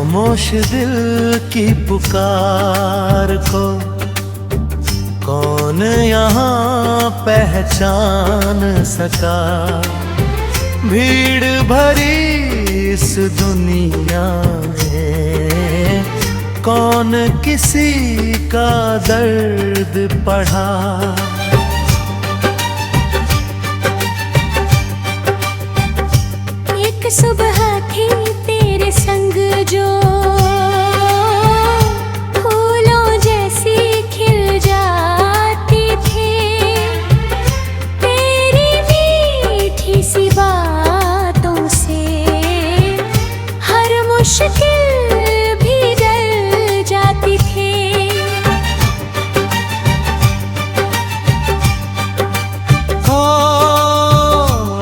खामोश दिल की पुकार को कौन यहाँ पहचान सका। भीड़ भरी इस दुनिया में कौन किसी का दर्द पढ़ा। एक सुबह थी तेरे संग जो फूलों जैसी खिल जाती थी। तेरी मीठी सी बातों से हर मुश्किल भी डर जाती थी। हो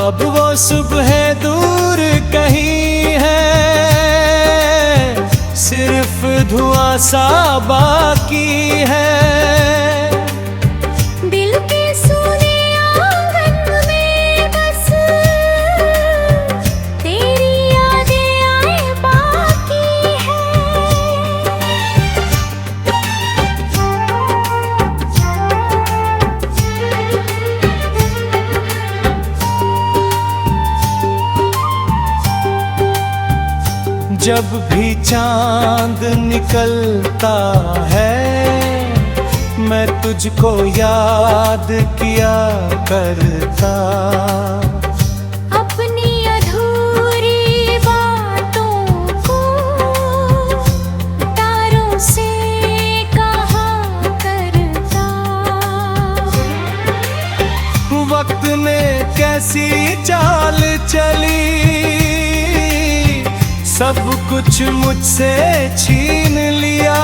अब वो सुबह दूर कहीं है, सिर्फ धुआं सा बाकी है। दिल के सूने आंगन में बस तेरी यादें आए बाकी है। जब भी चांद निकलता है मैं तुझको याद किया करता। अपनी अधूरी बातों को तारों से कहा करता। वक्त ने कैसी चाल चली, सब कुछ मुझसे छीन लिया।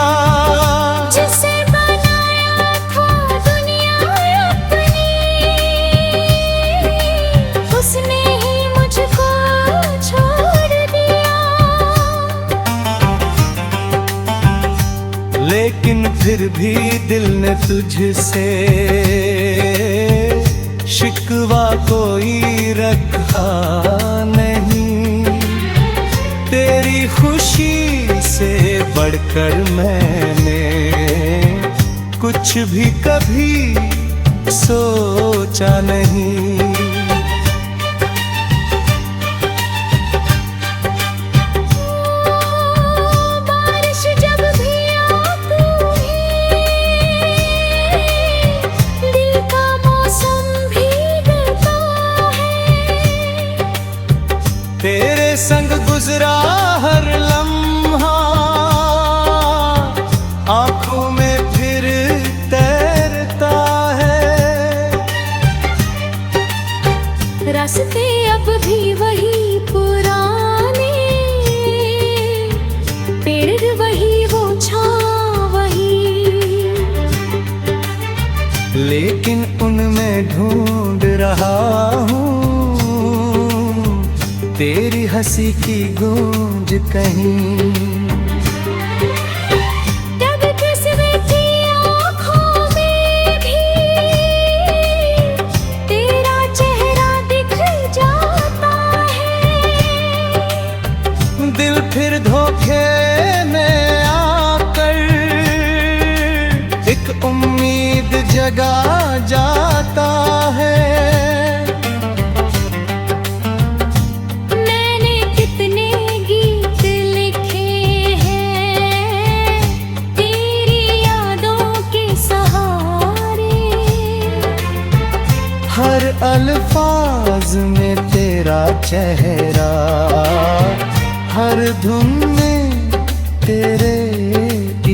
जिसे बनाया था दुनिया अपनी, उसने ही मुझको छोड़ दिया। लेकिन फिर भी दिल ने तुझसे शिकवा कोई रखा नहीं। तेरी खुशी से बढ़कर मैंने कुछ भी कभी सोचा नहीं। बारिश जब भी आती है, दिल का मौसम भीगता है। तेरे संग गुजरा हर लम्हा आंखों में फिर तैरता है। रास्ते अब भी वही पुराने, पेड़ वही वो छां वही। लेकिन उनमें ढूंढ रहा हूँ तेरी हंसी की गूंज कहीं। जब किसी की आँखों में भी तेरा चेहरा दिख जाता है। दिल फिर धोखे में आकर एक उम्मीद जगा जाता है। हर अल्फाज में तेरा चेहरा, हर धुन में तेरे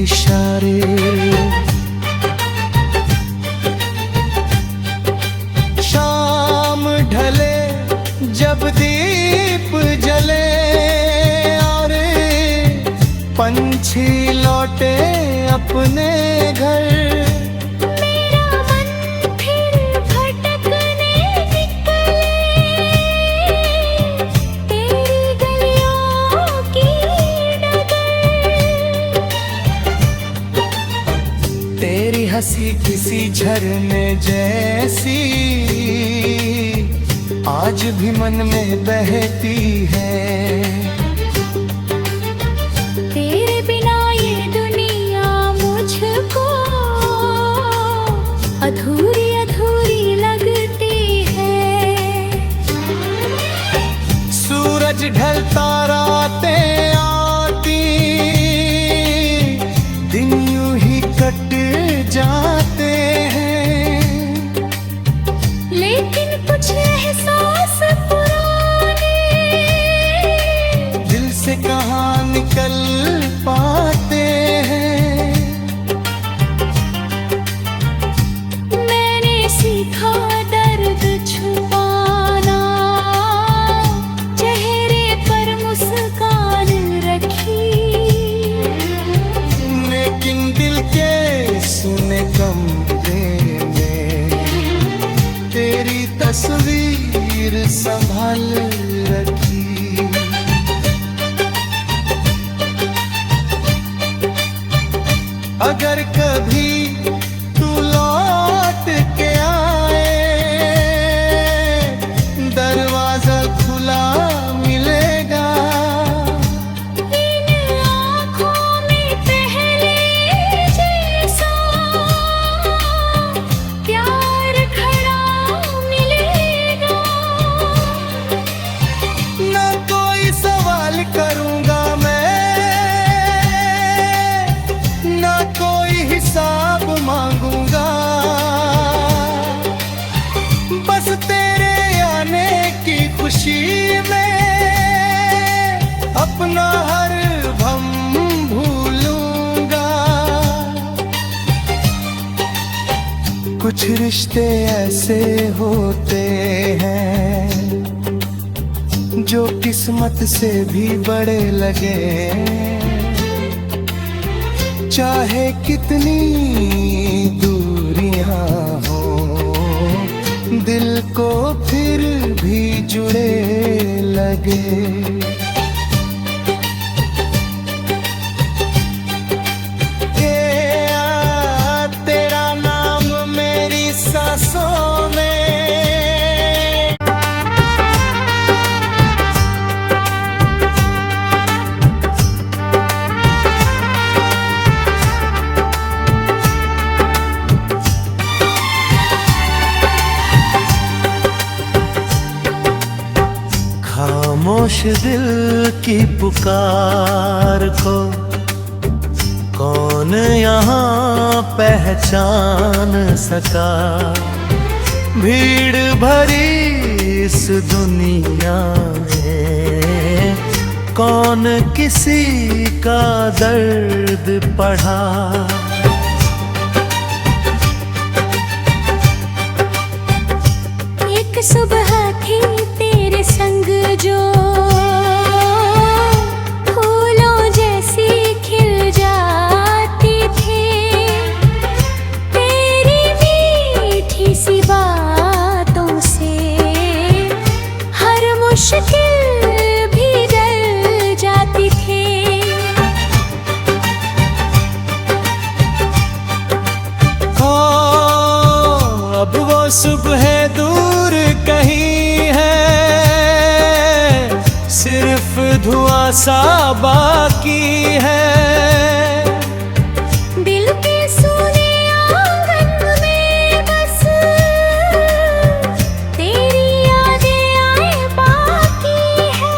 इशारे। शाम ढले जब दीप जले और पंछी लौटे अपने घर। तेरी हंसी किसी झरने जैसी आज भी मन में बहती है। चलता रातें आती, दिन यूं ही कट जाते हैं। लेकिन कुछ एहसास पुराने दिल से कहाँ निकल पाते हैं। मैंने सीखा दर्द छुपाना, चेहरे पर मुस्कान रखी। लेकिन दिल के सुने कमरे में तेरी तस्वीर संभाल रखी। अगर कभी तू लौट के आए, दरवाजा खुला मिलेगा। इन आँखों में पहले जैसा प्यार खड़ा मिलेगा। ना कोई सवाल करूंगा मैं, ना कोई हिसाब मांगूंगा। बस तेरे आने की खुशी में अपना हर भम भूलूंगा। कुछ रिश्ते ऐसे होते हैं जो किस्मत से भी बड़े लगे। चाहे कितनी दूरियां हो, दिल को फिर भी जुड़े लगे। तेरा नाम मेरी सांसों में। खामोश दिल की पुकार को कौन यहाँ पहचान सका। भीड़ भरी इस दुनिया में कौन किसी का दर्द पढ़ा। एक सुबह थी तेरे संग जो फूलों जैसी खिल जाती थी। तेरी मीठी सी बातों से हर मुश्किल भी डर जाती थी। हो अब वो सुबह दूर कहीं है, सिर्फ धुआं सा बाकी है। दिल के सूने आंगन में बस तेरी यादें आए बाकी है।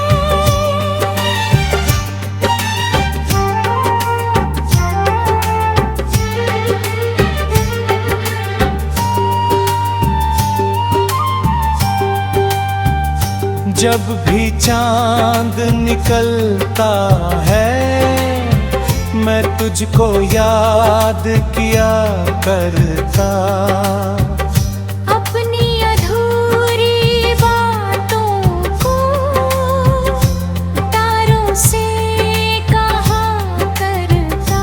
जब भी चांद निकलता है, मैं तुझको याद किया करता। अपनी अधूरी बातों को तारों से कहा करता।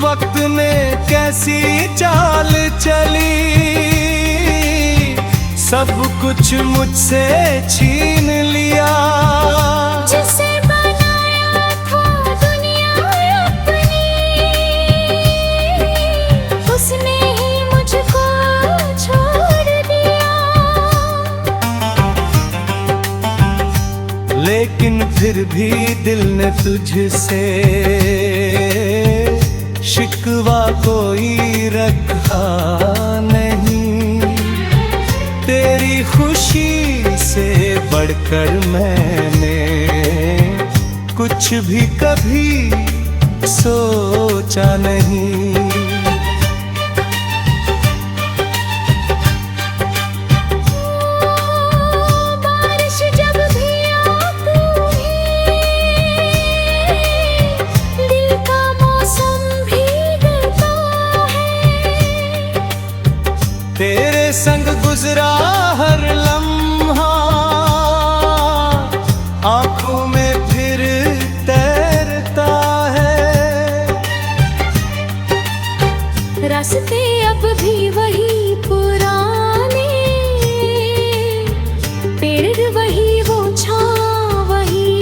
वक्त ने कैसी चाल चली, सब कुछ मुझसे छीन लिया। जिसे बनाया था दुनिया अपनी, उसने ही मुझको छोड़ दिया। लेकिन फिर भी दिल ने तुझसे शिकवा कोई रखा नहीं। तेरी खुशी से बढ़ कर मैंने कुछ भी कभी सोचा नहीं। बारिश जब भी आती है, दिल का मौसम भीगता है। तेरे संग गुजरा हर लम्हा आंखों में फिर तैरता है। रास्ते अब भी वही पुराने, पेड़ वही वो छां वही,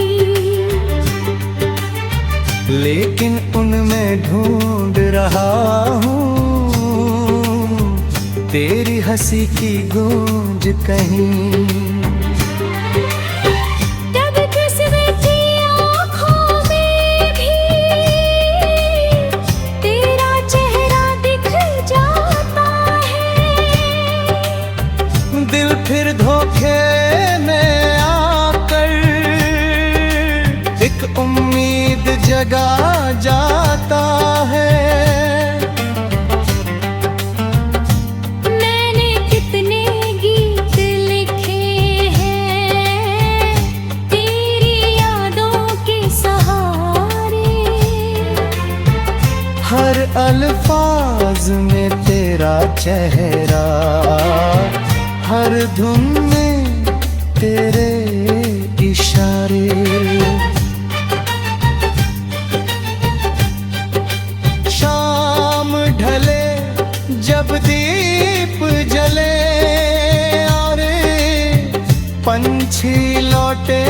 लेकिन उनमें ढूंढ रहा हूँ तेरी हंसी की गूंज कहीं। तब किस्मत की आँखों में भी तेरा चेहरा दिख जाता है। दिल फिर धोखे में आकर एक उम्मीद जगा जाता है। मैंने कितने गीत लिखे हैं तेरी यादों के सहारे। हर अल्फाज में तेरा चेहरा, हर धुन में तेरे इशारे। शाम ढले जब दीप जले और पंछी लौटे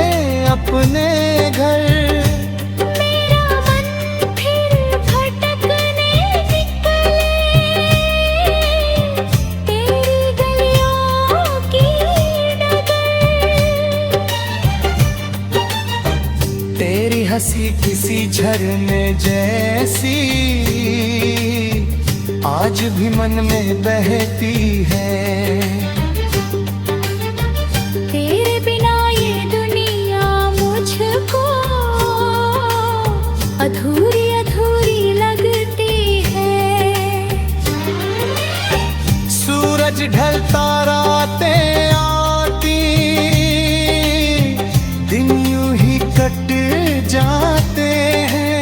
अपने घर, मेरा मन फिर भटकने निकले तेरी गलियों की डगर। तेरी हंसी किसी झरने जैसी आज भी मन में बहती है। तेरे बिना ये दुनिया मुझको अधूरी अधूरी लगती है। सूरज ढलता रातें आती, दिन यूं ही कट जाते हैं,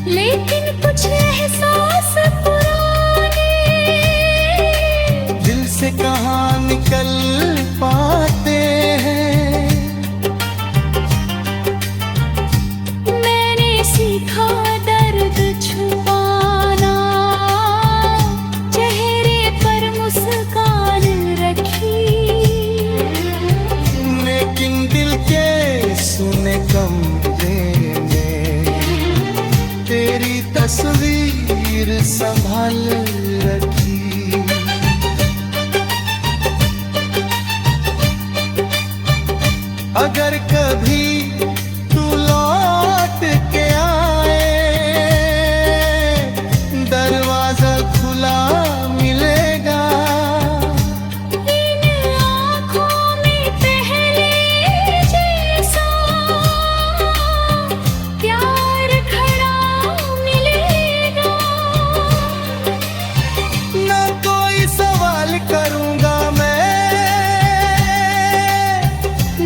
लेकिन कुछ एहसास पुराने दिल से कहाँ निकल पाते हैं। मैंने सीखा दर्द छुपाना, चेहरे पर मुस्कान रखी, लेकिन दिल के सुने कमरे में तेरी तस्वीर संभाल रखी। अगर कभी तू लौट के आए, दरवाजा खुला मिलेगा। इन आँखों में पहले जैसा प्यार खड़ा मिलेगा। ना कोई सवाल करूंगा मैं,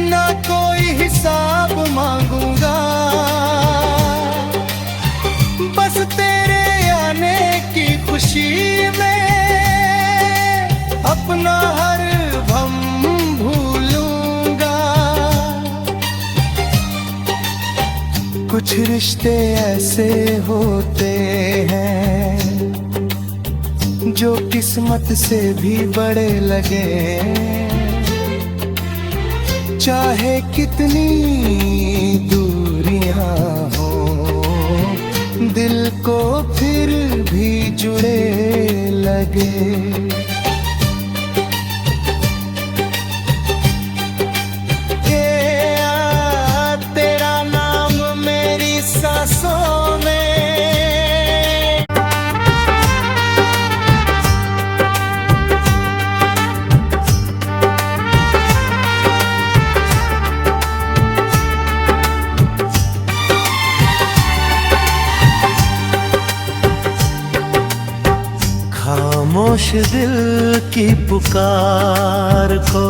ना कोई हिसाब मांगूंगा, बस तेरे आने की खुशी में अपना हर भम भूलूंगा। कुछ रिश्ते ऐसे होते हैं जो किस्मत से भी बड़े लगे, चाहे कितनी दूरियां हो दिल को फिर भी जुड़े लगे। तेरा नाम मेरी सांसों में दिल की पुकार को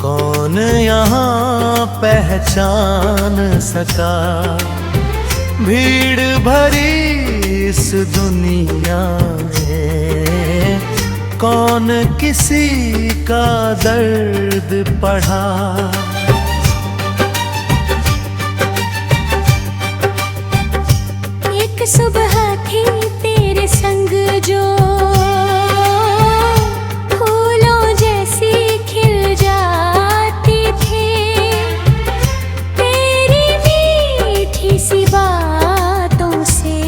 कौन यहाँ पहचान सका। भीड़ भरी इस दुनिया में कौन किसी का दर्द पढ़ा। एक सुबह थी तेरे संग जो फूलों जैसी खिल जाती थी। तेरी मीठी सी बातों से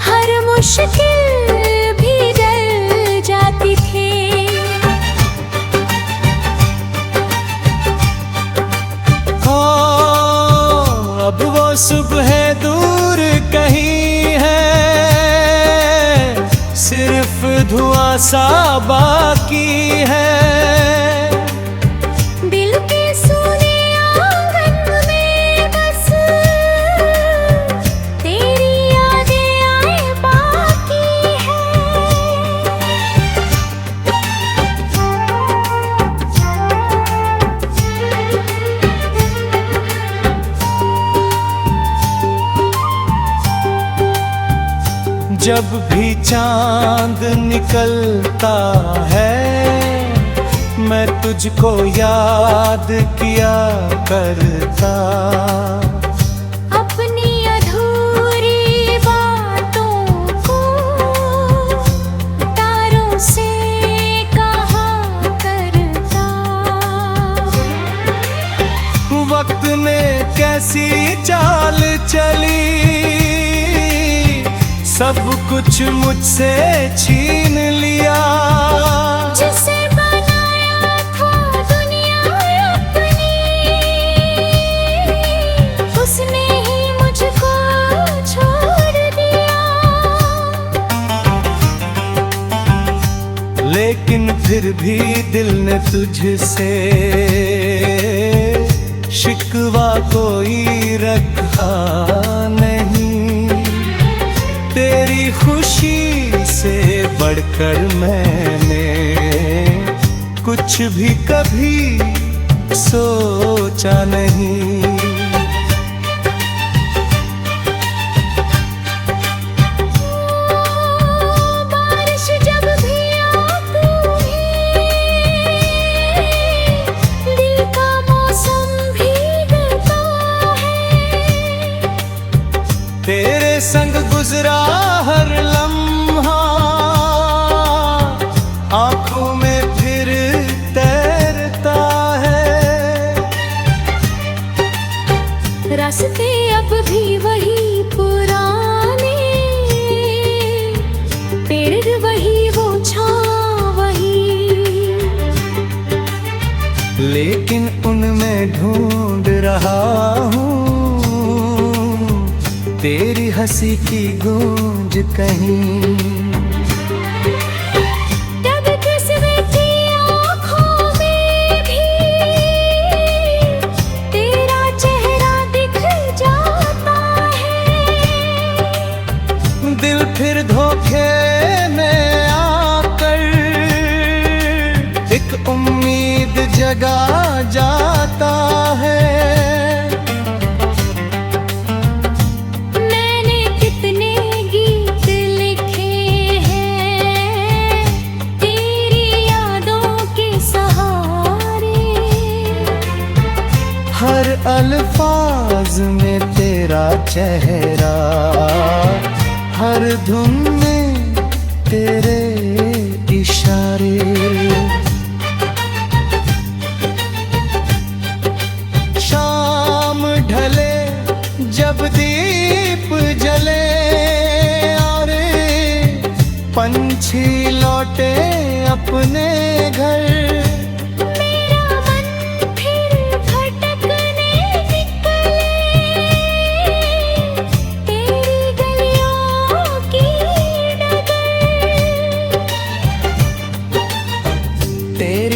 हर मुश्किल भी डर जाती थी। अब वो सुबह दूर कहीं है, सिर्फ धुआं सा बाकी है। दिल के सूने आंगन में बस तेरी यादें आए बाकी है। जब भी चांद निकलता है मैं तुझको याद किया करता। अपनी अधूरी बातों को तारों से कहा करता। वक्त ने कैसी चाल चली, सब कुछ मुझसे छीन लिया। जिसे बनाया था दुनिया अपनी, उसने ही मुझको छोड़ दिया। लेकिन फिर भी दिल ने तुझसे शिकवा कोई रखा नहीं। तेरी खुशी से बढ़कर मैंने कुछ भी कभी सोचा नहीं। बारिश जब भी आती है, दिल का मौसम भीगता है। तेरे संग गुजरा हर लम्हा आंखों में फिर तैरता है। रास्ते अब भी वही पुराने, पेड़ वही वो छाँव वही। लेकिन उनमें ढूंढ रहा हूँ तेरी हंसी की गूंज कहीं। तब किस्मत की आँखों में भी तेरा चेहरा दिख जाता है। दिल फिर धोखे में आकर एक उम्मीद जगा जाता है। हर अल्फाज में तेरा चेहरा, हर धुन में तेरे इशारे। शाम ढले जब दीप जले और पंछी लौटे अपने घर।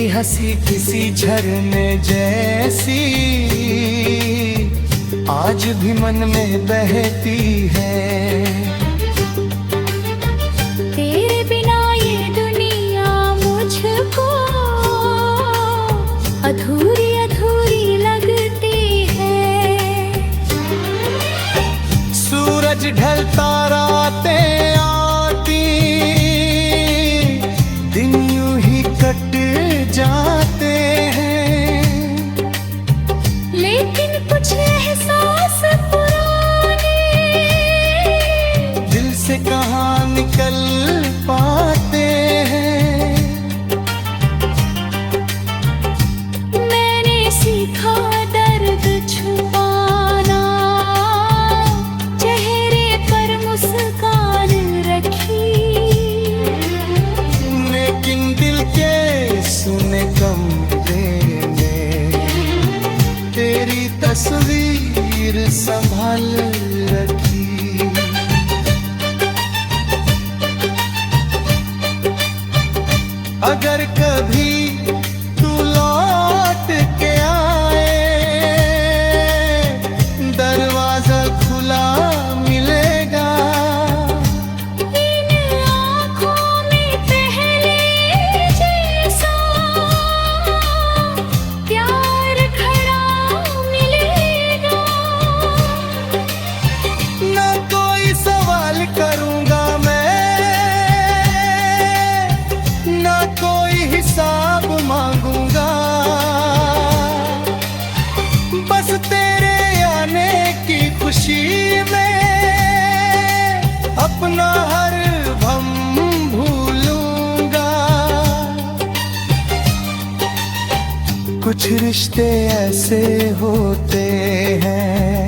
हंसी किसी झरने जैसी आज भी मन में बहती है। तेरे अधूरी अधूरी लगती है। सूरज ढलता रातें आती, दिन यूं ही कट जाते हैं, लेकिन कुछ एहसास पुराने दिल से कहाँ निकल पाते हैं। मैंने सीखा दर्द छुपाना, चेहरे पर मुस्कान रखी, लेकिन दिल के सुने कमरे में तेरी तस्वीर संभाल रखी। अगर कभी तू लौट के आए, दरवाजा खुला मिलेगा। इन आँखों में पहले जैसा प्यार खड़ा मिलेगा। ना कोई सवाल करूंगा मैं, ना कोई हिसाब मांगूंगा, बस तेरे आने की खुशी में अपना हर भम भूलूंगा। कुछ रिश्ते ऐसे होते हैं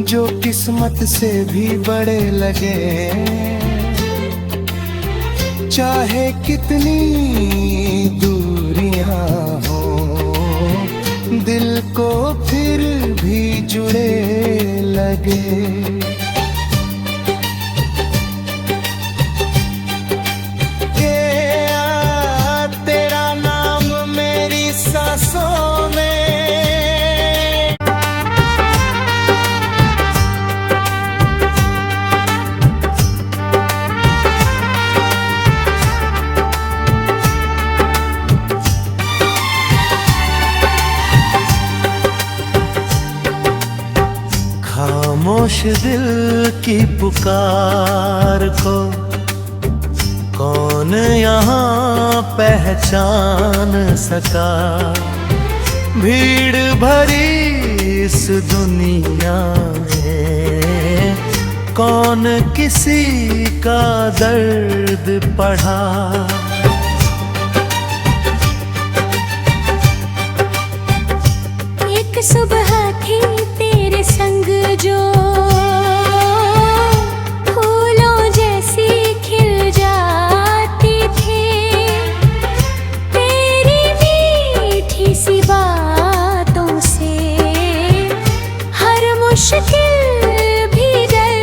जो किस्मत से भी बड़े लगे, चाहे कितनी दूरियां हो, दिल को फिर भी जुड़े लगे। तेरा नाम मेरी सांसों में, खामोश दिल की पुकार को कौन यहाँ पहचान सका। भीड़ भरी इस दुनिया में कौन किसी का दर्द पढ़ा। एक सुबह थी तेरे संग जो फूलों जैसी खिल जाती थी, तेरी मीठी सी बातों से हर मुश्किल भी डल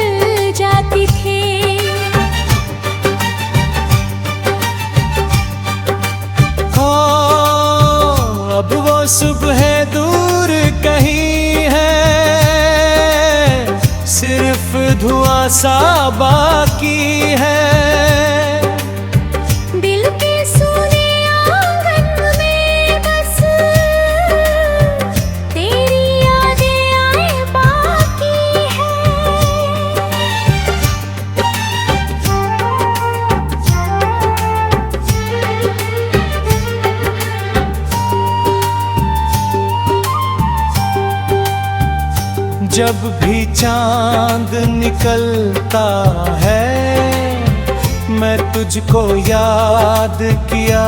जाती थी। हो अब वो सुबह दूर कहीं है, सिर्फ धुआं सा बाकी है। दिल के सोने आंगन में बस तेरी यादें आए बाकी है। जब भी चांद निकलता है, मैं तुझको याद किया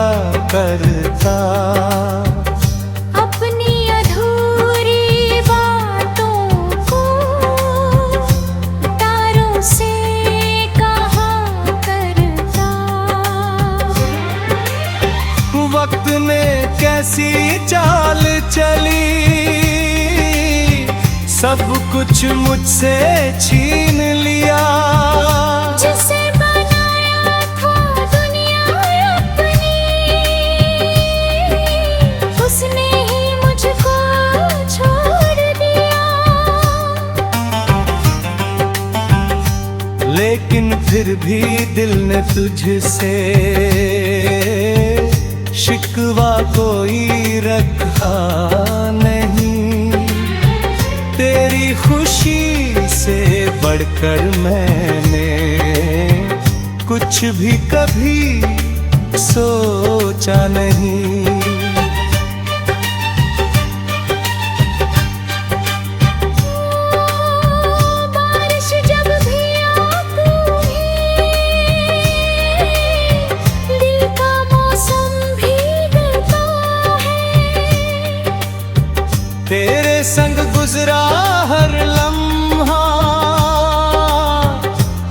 करता। अपनी अधूरी बातों को तारों से कहा करता। वक्त ने कैसी चाल चली, सब कुछ मुझसे छीन लिया। जिसे बनाया था दुनिया अपनी, उसने ही मुझको छोड़ दिया। लेकिन फिर भी दिल ने तुझसे शिकवा सिवा कोई रखा नहीं। तेरी खुशी से बढ़कर मैंने कुछ भी कभी सोचा नहीं। बारिश जब भी आती है, दिल का मौसम भीगता है। तेरे संग गुजरा हर लम्हा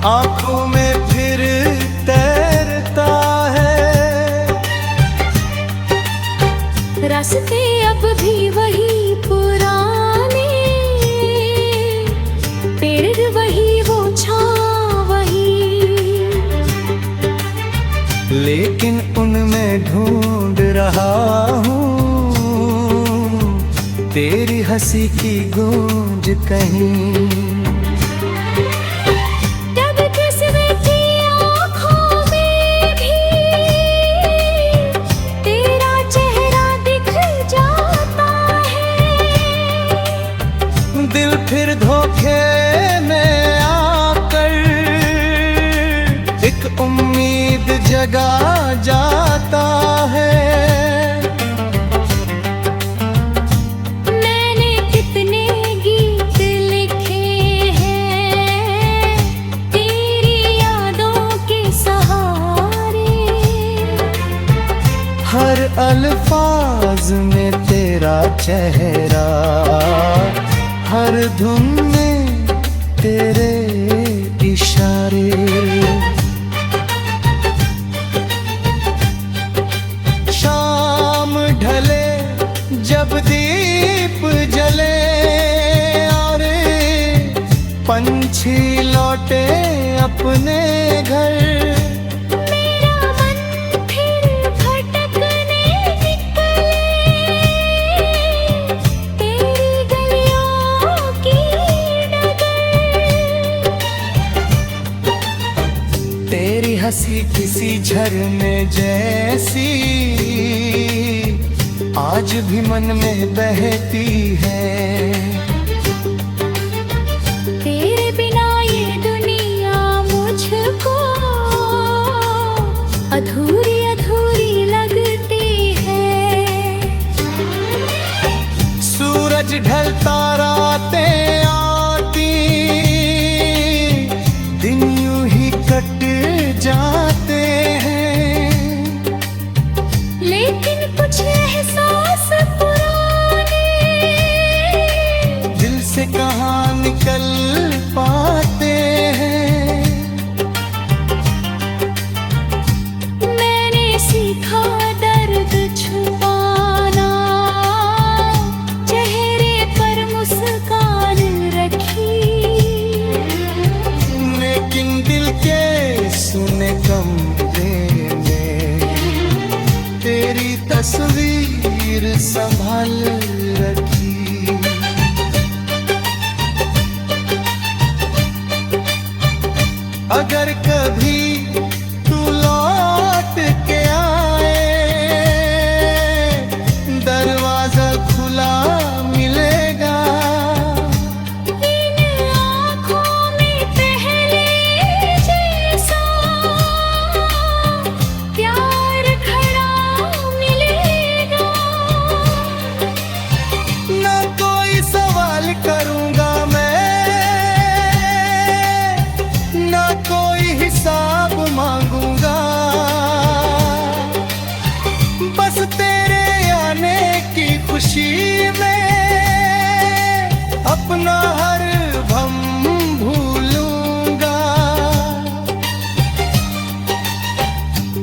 आंखों में फिर तैरता है। रास्ते अब भी वही पुराने, पेड़ वही वो छाँव वही, लेकिन उनमें ढूंढ रहा हूँ तेरी हंसी की गूंज कहीं। तब किस्म की आँखों में भी तेरा चेहरा दिख जाता है। दिल फिर धोखे में आकर एक उम्मीद जगा जाता है। मैंने कितने गीत लिखे हैं तेरी यादों के सहारे। हर अल्फाज में तेरा चेहरा, हर धुन में तेरे इशारे। शाम ढले जब दीप जले और पंछी लौटे अपने घर, मेरा मन फिर भटकने निकले तेरी गलियों की डगर। तेरी हंसी किसी झरने जैसी आज भी मन में बहती है। तेरे बिना ये दुनिया मुझको अधूरी अधूरी लगती है। सूरज ढलता रातें आती, दिन यूं ही कट जाते हैं। लेकिन कुछ एहसास पुराने दिल से कहाँ निकल पाते हैं। मैंने सीखा दर्द छुपाना, चेहरे पर मुस्कान रखी, लेकिन दिल के सुने कमरे में तेरी तस्वीर संभाल रखी। अगर कभी तू लौट के आए, दरवाजा खुला मिलेगा। इन आँखों में पहले जैसा प्यार खड़ा मिलेगा। ना कोई सवाल करूंगा मैं, ना कोई हिसाब मांगूंगा। बस तेरे आने की खुशी में अपना हर भम भूलूंगा।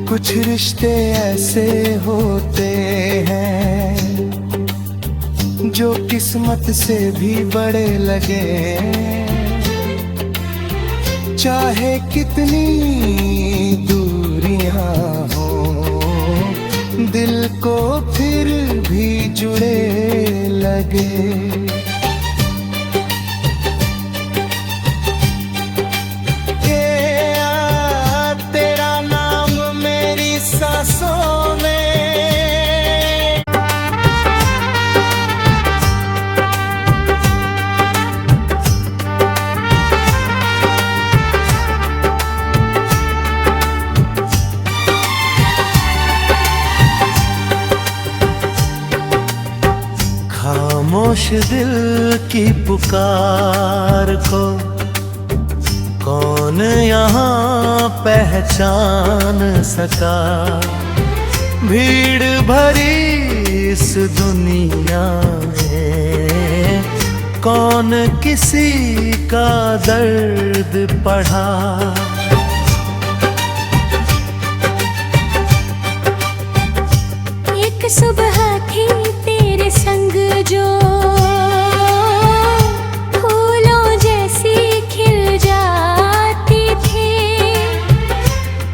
कुछ रिश्ते ऐसे होते हैं जो किस्मत से भी बड़े लगे, चाहे कितनी दूरियां हो दिल को फिर भी जुड़े लगे। तेरा नाम मेरी सांसों में खामोश दिल की पुकार को कौन यहाँ पहचान सका। भीड़ भरी इस दुनिया में कौन किसी का दर्द पढ़ा। एक सुबह थी तेरे संग जो फूलों जैसी खिल जाती थी।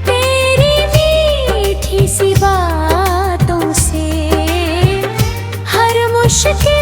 तेरी मीठी सी बातों से हर मुश्किल